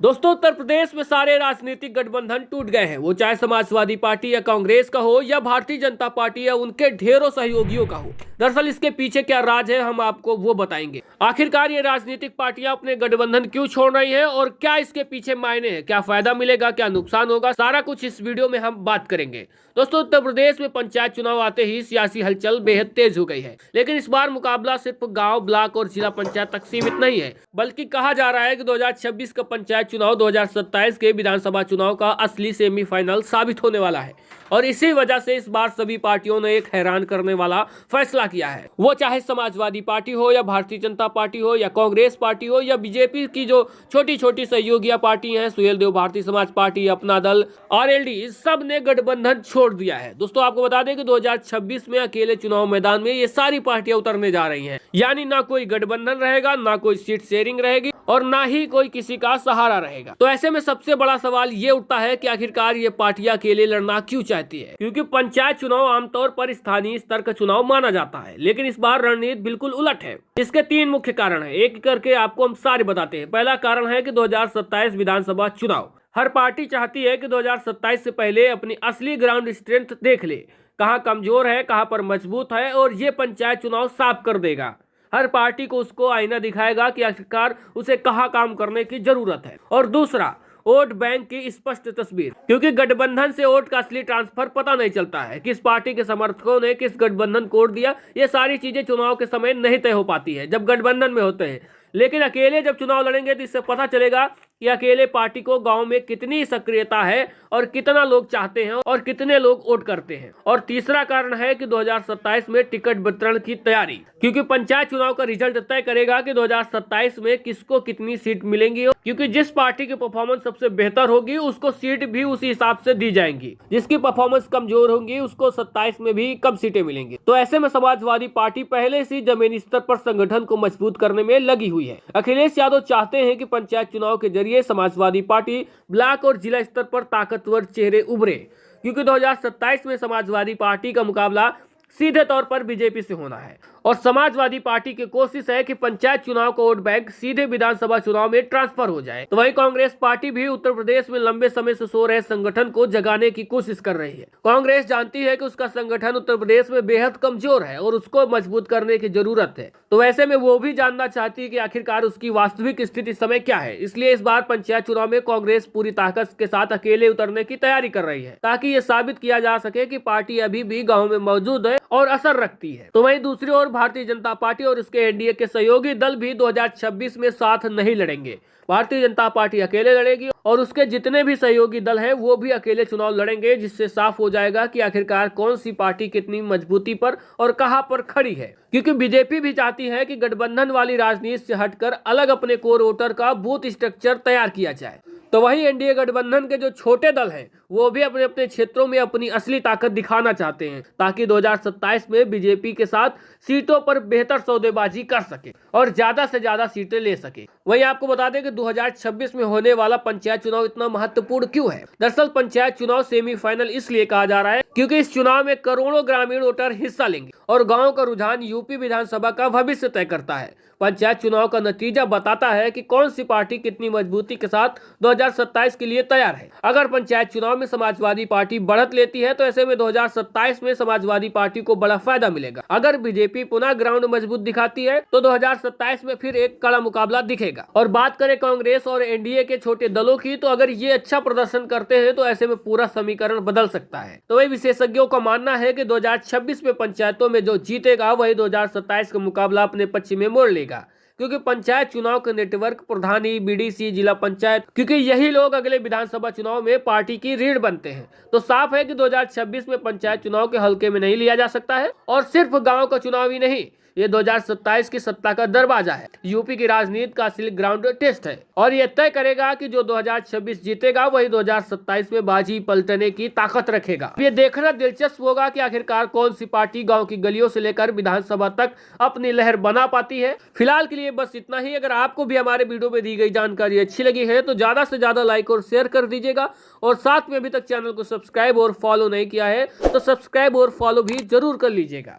दोस्तों, उत्तर प्रदेश में सारे राजनीतिक गठबंधन टूट गए हैं। वो चाहे समाजवादी पार्टी या कांग्रेस का हो या भारतीय जनता पार्टी या उनके ढेरों सहयोगियों का हो। दरअसल इसके पीछे क्या राज है, हम आपको वो बताएंगे। आखिरकार ये राजनीतिक पार्टियां अपने गठबंधन क्यों छोड़ रही हैं और क्या इसके पीछे मायने हैं, क्या फायदा मिलेगा, क्या नुकसान होगा, सारा कुछ इस वीडियो में हम बात करेंगे। दोस्तों, उत्तर प्रदेश में पंचायत चुनाव आते ही सियासी हलचल बेहद तेज हो गई है। लेकिन इस बार मुकाबला सिर्फ गांव, ब्लॉक और जिला पंचायत तक सीमित नहीं है, बल्कि कहा जा रहा है कि 2026 का पंचायत चुनाव 2027 के विधानसभा चुनाव का असली सेमीफाइनल साबित होने वाला है। और इसी वजह से इस बार सभी पार्टियों ने एक हैरान करने वाला फैसला किया है। वो चाहे समाजवादी पार्टी हो या भारतीय जनता पार्टी हो या कांग्रेस पार्टी हो या बीजेपी की जो छोटी छोटी सहयोगी पार्टी हैं, सुहेलदेव भारतीय समाज पार्टी, अपना दल, आरएलडी, सब ने गठबंधन छोड़ दिया है। दोस्तों, आपको बता दें कि 2026 में अकेले चुनाव मैदान में ये सारी पार्टियां उतरने जा रही हैं। यानी ना कोई गठबंधन रहेगा, ना कोई सीट शेयरिंग रहेगी और ना ही कोई किसी का सहारा रहेगा। तो ऐसे में सबसे बड़ा सवाल ये उठता है कि आखिरकार ये पार्टियां अकेले लड़ना क्यों चाहती है, क्योंकि पंचायत चुनाव आमतौर पर स्थानीय स्तर का चुनाव माना जाता है। लेकिन इस बार रणनीति बिल्कुल उलट है। इसके तीन मुख्य कारण है, एक करके आपको हम सारे बताते हैं। पहला कारण है कि 2027 विधानसभा चुनाव। हर पार्टी चाहती है कि 2027 से पहले अपनी असली ग्राउंड स्ट्रेंथ देख ले, कहां कमजोर है, कहां पर मजबूत है, और ये पंचायत चुनाव साफ कर देगा। हर पार्टी को उसको आईना दिखाएगा कि आखिरकार उसे कहां काम करने की जरूरत है। और दूसरा, वोट बैंक की स्पष्ट तस्वीर, क्योंकि गठबंधन से वोट का असली ट्रांसफर पता नहीं चलता है। किस पार्टी के समर्थकों ने किस गठबंधन को वोट दिया, ये सारी चीजें चुनाव के समय नहीं तय हो पाती है जब गठबंधन में होते हैं। लेकिन अकेले जब चुनाव लड़ेंगे तो इससे पता चलेगा कि अकेले पार्टी को गांव में कितनी सक्रियता है और कितना लोग चाहते हैं और कितने लोग वोट करते हैं। और तीसरा कारण है कि 2027 में टिकट वितरण की तैयारी, क्योंकि पंचायत चुनाव का रिजल्ट तय करेगा कि 2027 में किसको कितनी सीट मिलेंगी, क्योंकि जिस पार्टी की परफॉर्मेंस सबसे बेहतर होगी उसको सीट भी उसी हिसाब से दी जाएंगी। जिसकी परफॉर्मेंस कमजोर होगी उसको 27 में भी कम सीटें मिलेंगी। तो ऐसे में समाजवादी पार्टी पहले से जमीनी स्तर पर संगठन को मजबूत करने में लगी हुई है। अखिलेश यादव चाहते हैं कि पंचायत चुनाव के जरिए समाजवादी पार्टी ब्लॉक और जिला स्तर पर ताकतवर चेहरे उभरे, क्योंकि 2027 में समाजवादी पार्टी का मुकाबला सीधे तौर पर बीजेपी से होना है। और समाजवादी पार्टी की कोशिश है कि पंचायत चुनाव का वोट बैंक सीधे विधानसभा चुनाव में ट्रांसफर हो जाए। तो वहीं कांग्रेस पार्टी भी उत्तर प्रदेश में लंबे समय से सो रहे संगठन को जगाने की कोशिश कर रही है। कांग्रेस जानती है कि उसका संगठन उत्तर प्रदेश में बेहद कमजोर है और उसको मजबूत करने की जरूरत है। तो ऐसे में वो भी जानना चाहती है कि आखिरकार उसकी वास्तविक स्थिति इस समय क्या है। इसलिए इस बार पंचायत चुनाव में कांग्रेस पूरी ताकत के साथ अकेले उतरने की तैयारी कर रही है, ताकि ये साबित किया जा सके कि पार्टी अभी भी गाँव में मौजूद है और असर रखती है। तो वहीं दूसरी ओर भारतीय जनता पार्टी और उसके एनडीए के सहयोगी दल भी 2026 में साथ नहीं लड़ेंगे। भारतीय जनता पार्टी अकेले लड़ेगी और उसके जितने भी सहयोगी दल हैं वो भी अकेले चुनाव लड़ेंगे, जिससे साफ हो जाएगा कि आखिरकार कौन सी पार्टी कितनी मजबूती पर और कहां पर खड़ी है। क्योंकि बीजेपी भी चाहती है कि गठबंधन वाली राजनीति से हटकर अलग अपने कोर वोटर का बूथ स्ट्रक्चर तैयार किया जाए। तो वहीं एनडीए गठबंधन के जो छोटे दल हैं वो भी अपने अपने क्षेत्रों में अपनी असली ताकत दिखाना चाहते हैं, ताकि 2027 में बीजेपी के साथ सीटों पर बेहतर सौदेबाजी कर सके और ज्यादा से ज्यादा सीटें ले सके। वहीं आपको बता दें कि 2026 में होने वाला पंचायत चुनाव इतना महत्वपूर्ण क्यों है। दरअसल पंचायत चुनाव सेमीफाइनल इसलिए कहा जा रहा है क्योंकि इस चुनाव में करोड़ों ग्रामीण वोटर हिस्सा लेंगे और गाँव का रुझान यूपी विधानसभा का भविष्य तय करता है। पंचायत चुनाव का नतीजा बताता है कि कौन सी पार्टी कितनी मजबूती के साथ 2027 के लिए तैयार है। अगर पंचायत चुनाव में समाजवादी पार्टी बढ़त लेती है तो ऐसे में 2027 में समाजवादी पार्टी को बड़ा फायदा मिलेगा। अगर बीजेपी पुनः ग्राउंड मजबूत दिखाती है तो 2027 में फिर एक कड़ा मुकाबला दिखेगा। और बात करें कांग्रेस और एनडीए के छोटे दलों की, तो अगर ये अच्छा प्रदर्शन करते हैं तो ऐसे में पूरा समीकरण बदल सकता है। तो वही विशेषज्ञों का मानना है कि 2026 में पंचायतों में जो जीतेगा वही 2027 का मुकाबला अपने पक्ष में मोड़ लेगा, क्योंकि पंचायत चुनाव के नेटवर्क, प्रधानी, बीडीसी, जिला पंचायत, क्योंकि यही लोग अगले विधानसभा चुनाव में पार्टी की रीढ़ बनते हैं। तो साफ है कि 2026 में पंचायत चुनाव के हल्के में नहीं लिया जा सकता है। और सिर्फ गांव का चुनाव ही नहीं, ये 2027 की सत्ता का दरवाजा है। यूपी की राजनीति का असली ग्राउंड टेस्ट है और ये तय करेगा कि जो 2026 जीतेगा वही 2027 में बाजी पलटने की ताकत रखेगा। ये देखना दिलचस्प होगा कि आखिरकार कौन सी पार्टी गांव की गलियों से लेकर विधानसभा तक अपनी लहर बना पाती है। फिलहाल के लिए बस इतना ही। अगर आपको भी हमारे वीडियो में दी गई जानकारी अच्छी लगी है तो ज्यादा से ज्यादा लाइक और शेयर कर दीजिएगा, और साथ में अभी तक चैनल को सब्सक्राइब और फॉलो नहीं किया है तो सब्सक्राइब और फॉलो भी जरूर कर लीजिएगा।